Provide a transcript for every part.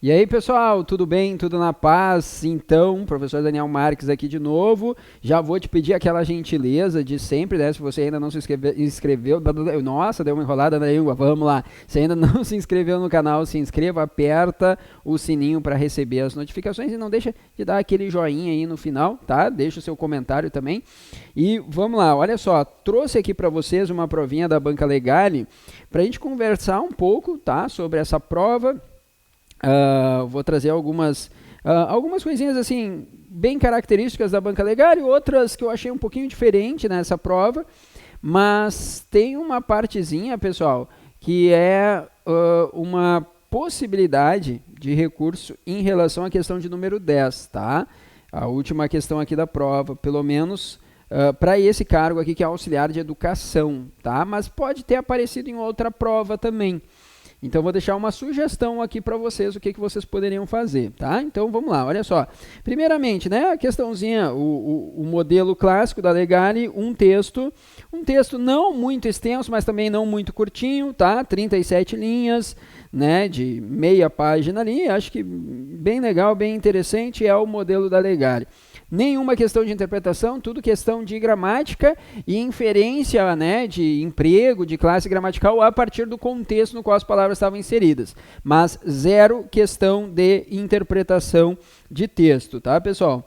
E aí, pessoal, tudo bem? Tudo na paz? Então, professor Daniel Marques aqui de novo. Já vou te pedir aquela gentileza de sempre, né? Se você ainda não se inscreveu, nossa, deu uma enrolada na língua, vamos lá. Se ainda não se inscreveu no canal, se inscreva, aperta o sininho para receber as notificações e não deixa de dar aquele joinha aí no final, tá? Deixa o seu comentário também. E vamos lá, olha só, trouxe aqui para vocês uma provinha da Banca Legale para a gente conversar um pouco, tá? Sobre essa prova. Vou trazer algumas coisinhas assim bem características da Banca Legale, outras que eu achei um pouquinho diferente nessa prova, mas tem uma partezinha, pessoal, que é uma possibilidade de recurso em relação à questão de número 10, tá? A última questão aqui da prova, pelo menos para esse cargo aqui que é auxiliar de educação, tá? Mas pode ter aparecido em outra prova também. Então, vou deixar uma sugestão aqui para vocês, o que vocês poderiam fazer, tá? Então, vamos lá, olha só. Primeiramente, né, a questãozinha, o modelo clássico da Legale, um texto não muito extenso, mas também não muito curtinho, tá? 37 linhas, né, de meia página ali, acho que bem legal, bem interessante, é o modelo da Legale. Nenhuma questão de interpretação, tudo questão de gramática e inferência, né, de emprego, de classe gramatical a partir do contexto no qual as palavras estavam inseridas. Mas zero questão de interpretação de texto, tá, pessoal?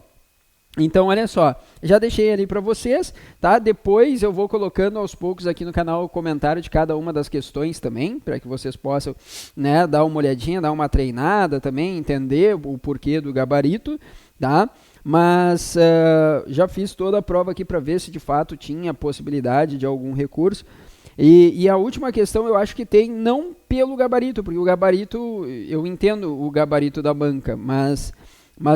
Então, olha só, já deixei ali para vocês, tá? Depois eu vou colocando aos poucos aqui no canal o comentário de cada uma das questões também, para que vocês possam, né, dar uma olhadinha, dar uma treinada também, entender o porquê do gabarito, tá? Mas já fiz toda a prova aqui para ver se de fato tinha possibilidade de algum recurso. E a última questão eu acho que tem, não pelo gabarito, porque o gabarito, eu entendo o gabarito da banca, mas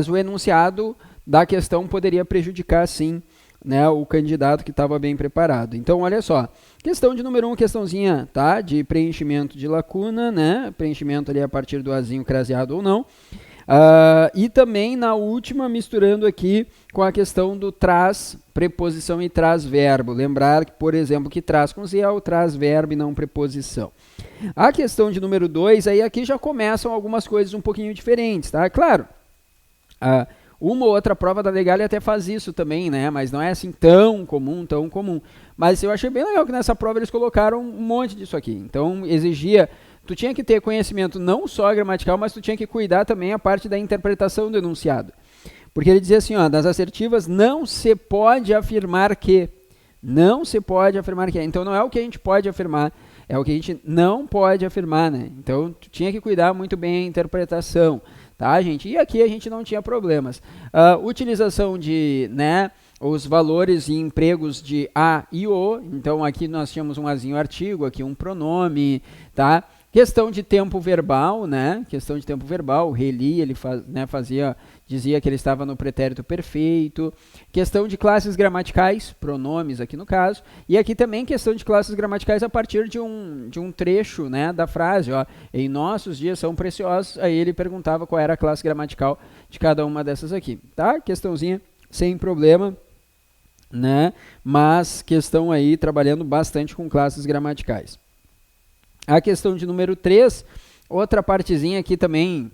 o enunciado da questão poderia prejudicar, sim, né, o candidato que estava bem preparado. Então, olha só, questão de número 1, questãozinha, tá, de preenchimento de lacuna, né, preenchimento ali a partir do azinho craseado ou não. E também na última, misturando aqui com a questão do traz preposição e traz verbo. Lembrar, por exemplo, que traz com Z é o traz verbo e não preposição. A questão de número 2, aí aqui já começam algumas coisas um pouquinho diferentes, tá? Claro, uma ou outra prova da Legale até faz isso também, né? Mas não é assim tão comum, tão comum. Mas eu achei bem legal que nessa prova eles colocaram um monte disso aqui. Então, exigia... Tu tinha que ter conhecimento não só gramatical, mas tu tinha que cuidar também a parte da interpretação do enunciado. Porque ele dizia assim, ó, das assertivas não se pode afirmar que. Não se pode afirmar que. Então, não é o que a gente pode afirmar, é o que a gente não pode afirmar, né? Então, tu tinha que cuidar muito bem a interpretação, tá, gente? E aqui a gente não tinha problemas. Utilização de, né, os valores e empregos de a e o. Então, aqui nós tínhamos um azinho artigo, aqui um pronome, tá? Questão de tempo verbal, né? Questão de tempo verbal, o Reli, ele dizia que ele estava no pretérito perfeito. Questão de classes gramaticais, pronomes aqui no caso. E aqui também questão de classes gramaticais a partir de um trecho, né, da frase, ó. Em nossos dias são preciosos. Aí ele perguntava qual era a classe gramatical de cada uma dessas aqui, tá? Questãozinha sem problema, né? Mas questão aí trabalhando bastante com classes gramaticais. A questão de número 3, outra partezinha aqui também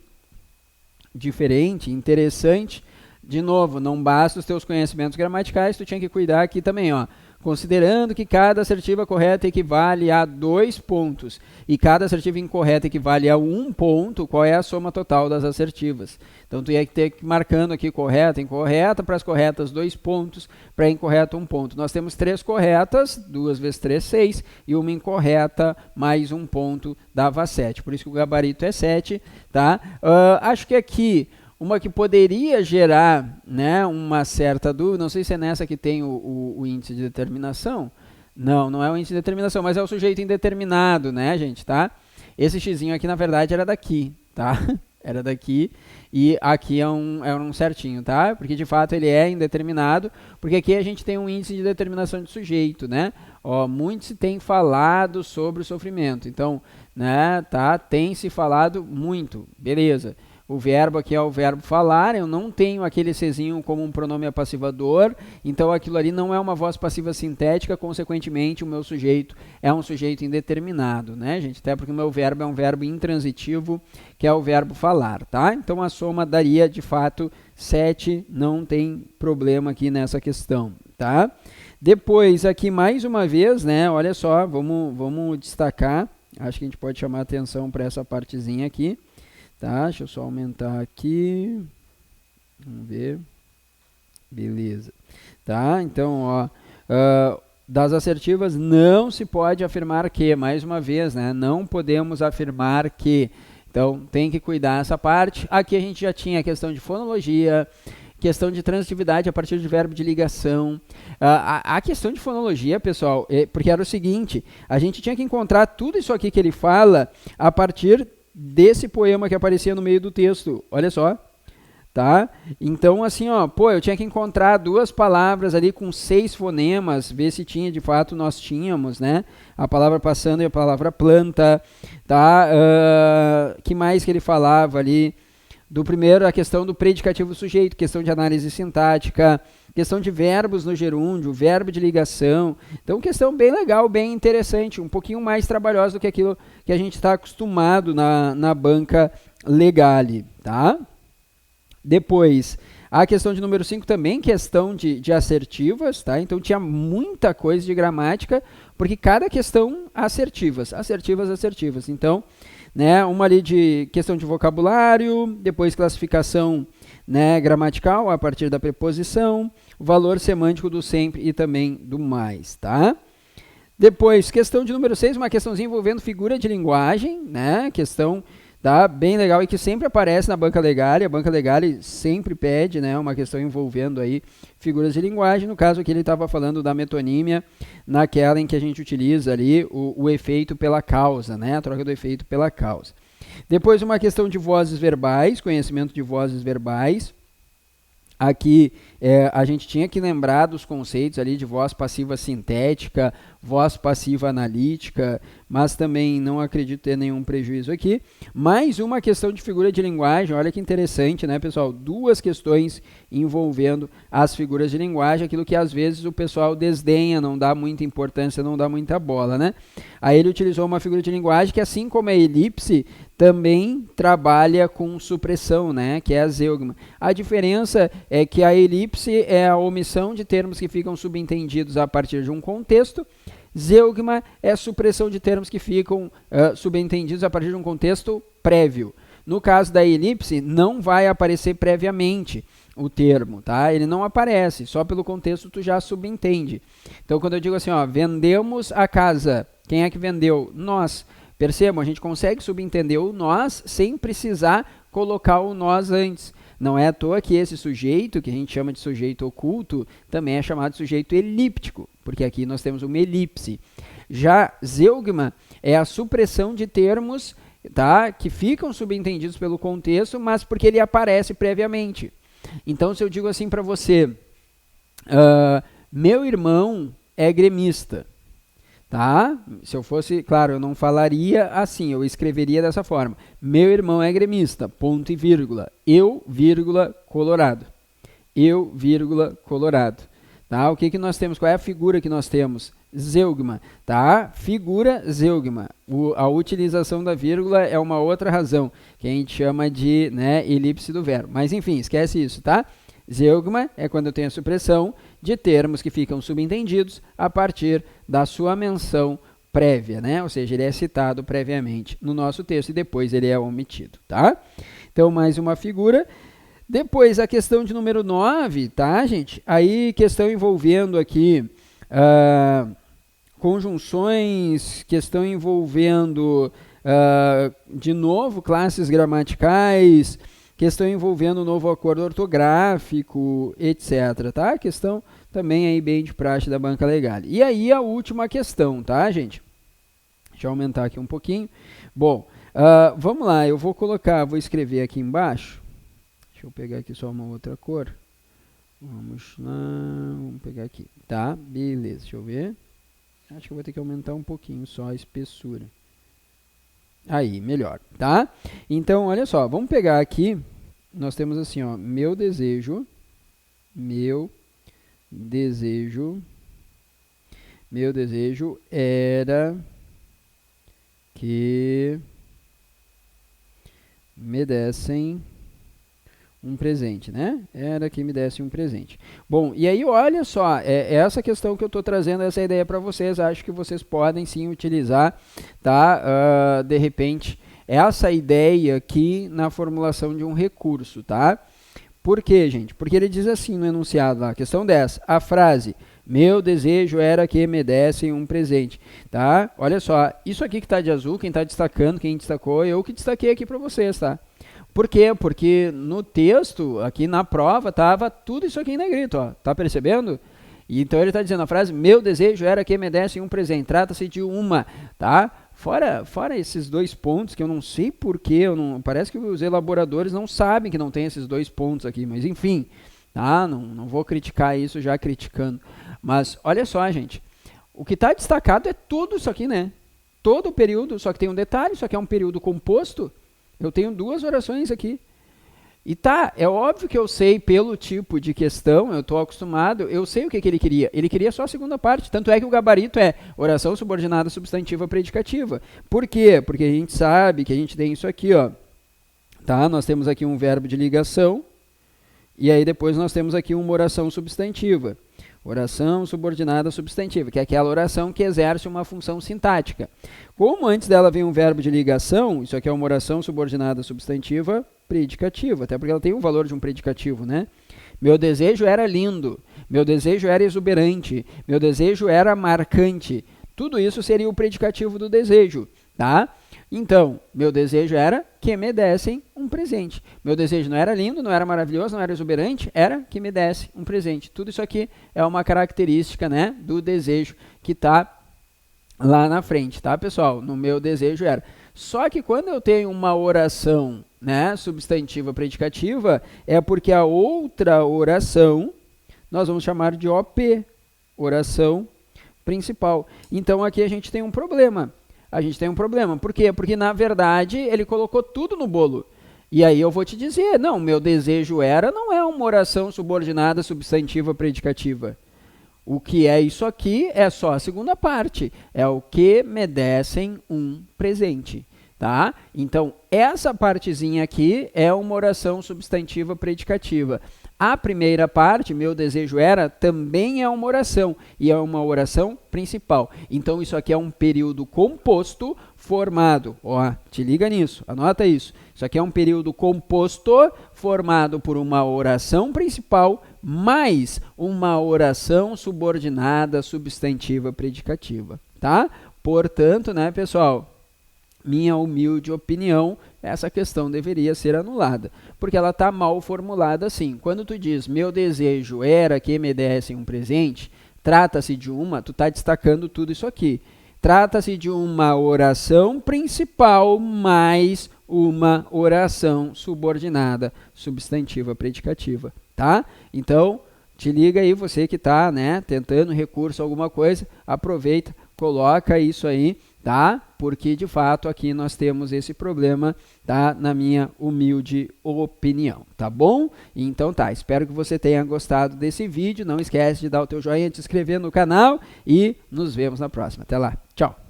diferente, interessante. De novo, não basta os teus conhecimentos gramaticais, tu tinha que cuidar aqui também, ó. Considerando que cada assertiva correta equivale a 2 pontos e cada assertiva incorreta equivale a 1 ponto, qual é a soma total das assertivas? Então, tu ia ter que ir marcando aqui correta, incorreta, para as corretas 2 pontos, para a incorreta 1 ponto. Nós temos 3 corretas, 2 vezes 3, 6, e uma incorreta mais 1 ponto dava 7. Por isso que o gabarito é 7, tá? Acho que aqui... uma que poderia gerar, né, uma certa dúvida, não sei se é nessa que tem o índice de determinação. Não, não é o índice de determinação, mas é o sujeito indeterminado, né, gente, tá? Esse xizinho aqui, na verdade, era daqui, tá? Era daqui e aqui é um certinho, tá? Porque, de fato, ele é indeterminado, porque aqui a gente tem um índice de determinação de sujeito, né? Ó, muito se tem falado sobre o sofrimento, então, né, tá? Tem se falado muito, beleza. o verbo aqui é o verbo falar, eu não tenho aquele Czinho como um pronome apassivador, então aquilo ali não é uma voz passiva sintética, consequentemente o meu sujeito é um sujeito indeterminado, né, gente? Até porque o meu verbo é um verbo intransitivo, que é o verbo falar, tá? Então a soma daria, de fato, 7, não tem problema aqui nessa questão, tá? Depois, aqui mais uma vez, né, olha só, vamos destacar, acho que a gente pode chamar a atenção para essa partezinha aqui, tá? Deixa eu só aumentar aqui, vamos ver, beleza, tá? Então, ó, das assertivas não se pode afirmar que, mais uma vez, né, não podemos afirmar que, então tem que cuidar essa parte. Aqui a gente já tinha a questão de fonologia, questão de transitividade a partir de verbo de ligação. A questão de fonologia, pessoal, porque era o seguinte, a gente tinha que encontrar tudo isso aqui que ele fala a partir desse poema que aparecia no meio do texto. Olha só, tá? Então, assim, ó, pô, eu tinha que encontrar 2 palavras ali com 6 fonemas, ver se tinha, de fato, nós tínhamos, né? A palavra passando e a palavra planta, tá? Que mais que ele falava ali? Do primeiro, a questão do predicativo sujeito, questão de análise sintática, questão de verbos no gerúndio, verbo de ligação. Então, questão bem legal, bem interessante, um pouquinho mais trabalhosa do que aquilo que a gente está acostumado na banca Legale, tá? Depois, a questão de número 5 também, questão de assertivas, tá? Então, tinha muita coisa de gramática, porque cada questão assertivas. Então, né, uma ali de questão de vocabulário, depois classificação, né, gramatical a partir da preposição, valor semântico do sempre e também do mais, tá? Depois, questão de número 6, uma questãozinha envolvendo figura de linguagem, né, questão, tá, bem legal e que sempre aparece na banca Legale, a banca Legale sempre pede, né, uma questão envolvendo aí figuras de linguagem, no caso aqui ele estava falando da metonímia, naquela em que a gente utiliza ali o efeito pela causa, né, a troca do efeito pela causa. Depois uma questão de vozes verbais, conhecimento de vozes verbais. Aqui a gente tinha que lembrar dos conceitos ali de voz passiva sintética, voz passiva analítica, mas também não acredito ter nenhum prejuízo aqui. Mais uma questão de figura de linguagem, olha que interessante, né, pessoal? 2 questões envolvendo as figuras de linguagem, aquilo que às vezes o pessoal desdenha, não dá muita importância, não dá muita bola, né? Aí ele utilizou uma figura de linguagem que, assim como a elipse, também trabalha com supressão, né, que é a zeugma. A diferença é que a elipse é a omissão de termos que ficam subentendidos a partir de um contexto, zeugma é a supressão de termos que ficam subentendidos a partir de um contexto prévio. No caso da elipse, não vai aparecer previamente o termo, tá? Ele não aparece, só pelo contexto tu já subentende. Então, quando eu digo assim, ó, vendemos a casa, quem é que vendeu? Nós. Percebam, a gente consegue subentender o nós sem precisar colocar o nós antes. Não é à toa que esse sujeito, que a gente chama de sujeito oculto, também é chamado de sujeito elíptico, porque aqui nós temos uma elipse. Já zeugma é a supressão de termos, tá, que ficam subentendidos pelo contexto, mas porque ele aparece previamente. Então, se eu digo assim para você, meu irmão é gremista, tá? Se eu fosse, claro, eu não falaria assim, eu escreveria dessa forma. Meu irmão é gremista, ponto e vírgula. Eu, vírgula, colorado. Eu, vírgula, colorado. Tá? O que que nós temos? Qual é a figura que nós temos? Zeugma, tá? Figura zeugma. A utilização da vírgula é uma outra razão, que a gente chama de, né, elipse do verbo. Mas enfim, esquece isso, tá? Zeugma é quando eu tenho a supressão de termos que ficam subentendidos a partir da sua menção prévia, né? Ou seja, ele é citado previamente no nosso texto e depois ele é omitido, tá? Então, mais uma figura. Depois, a questão de número 9, tá, gente? Aí, questão envolvendo aqui conjunções, questão envolvendo, de novo, classes gramaticais, questão envolvendo o novo acordo ortográfico, etc, tá? Questão também aí bem de praxe da banca Legale. E aí a última questão, tá, gente? Deixa eu aumentar aqui um pouquinho. Bom, vamos lá, eu vou escrever aqui embaixo. Deixa eu pegar aqui só uma outra cor. Vamos lá, vamos pegar aqui. Tá, beleza, deixa eu ver. Acho que eu vou ter que aumentar um pouquinho só a espessura. Aí, melhor, tá? Então, olha só, vamos pegar aqui, nós temos assim, ó, meu desejo era que me dessem um presente, né? Era que me dessem um presente. Bom, e aí olha só, é essa questão que eu estou trazendo, essa ideia para vocês, acho que vocês podem sim utilizar, tá? De repente, essa ideia aqui na formulação de um recurso, tá? Por quê, gente? Porque ele diz assim no enunciado lá, questão 10, a frase, meu desejo era que me dessem um presente, tá? Olha só, isso aqui que está de azul, quem está destacando, quem destacou, eu que destaquei aqui para vocês, tá? Por quê? Porque no texto, aqui na prova, tava tudo isso aqui em negrito, ó. Tá percebendo? E então ele está dizendo a frase, meu desejo era que me dessem um presente. Trata-se de uma, tá? Fora esses dois pontos, que eu não sei porquê, parece que os elaboradores não sabem que não tem esses dois pontos aqui, mas enfim, tá? Não vou criticar isso já criticando. Mas olha só, gente, o que está destacado é tudo isso aqui, né? Todo o período, só que tem um detalhe, isso aqui é um período composto. Eu tenho duas orações aqui. E tá, é óbvio que eu sei pelo tipo de questão, eu estou acostumado, eu sei o que ele queria. Ele queria só a segunda parte, tanto é que o gabarito é oração subordinada substantiva predicativa. Por quê? Porque a gente sabe que a gente tem isso aqui, ó. Tá? Nós temos aqui um verbo de ligação, e aí depois nós temos aqui uma oração substantiva. Oração subordinada substantiva, que é aquela oração que exerce uma função sintática. Como antes dela vem um verbo de ligação, isso aqui é uma oração subordinada substantiva predicativa, até porque ela tem o valor de um predicativo, né? Meu desejo era lindo, meu desejo era exuberante, meu desejo era marcante. Tudo isso seria o predicativo do desejo, tá? Então, meu desejo era que me dessem um presente. Meu desejo não era lindo, não era maravilhoso, não era exuberante, era que me desse um presente. Tudo isso aqui é uma característica, né, do desejo que está lá na frente, tá, pessoal? No meu desejo era. Só que quando eu tenho uma oração, né, substantiva predicativa, é porque a outra oração nós vamos chamar de OP, oração principal. Então aqui a gente tem um problema. Por quê? Porque, na verdade, ele colocou tudo no bolo. E aí eu vou te dizer, não, meu desejo era, não é uma oração subordinada substantiva predicativa. O que é isso aqui é só a segunda parte. É o que me dessem um presente. Tá? Então, essa partezinha aqui é uma oração substantiva predicativa. A primeira parte, meu desejo era, também é uma oração, e é uma oração principal. Então, isso aqui é um período composto formado, ó, te liga nisso, anota isso. Isso aqui é um período composto formado por uma oração principal mais uma oração subordinada substantiva predicativa, tá? Portanto, né, pessoal, minha humilde opinião, essa questão deveria ser anulada, porque ela está mal formulada assim. Quando tu diz, meu desejo era que me dessem um presente, trata-se de uma, tu está destacando tudo isso aqui. Trata-se de uma oração principal mais uma oração subordinada, substantiva predicativa, tá? Então, te liga aí, você que está, né, tentando recurso a alguma coisa, aproveita, coloca isso aí, tá? Porque, de fato, aqui nós temos esse problema, tá? Na minha humilde opinião, tá bom? Então tá, espero que você tenha gostado desse vídeo. Não esquece de dar o teu joinha, te inscrever no canal e nos vemos na próxima. Até lá, tchau!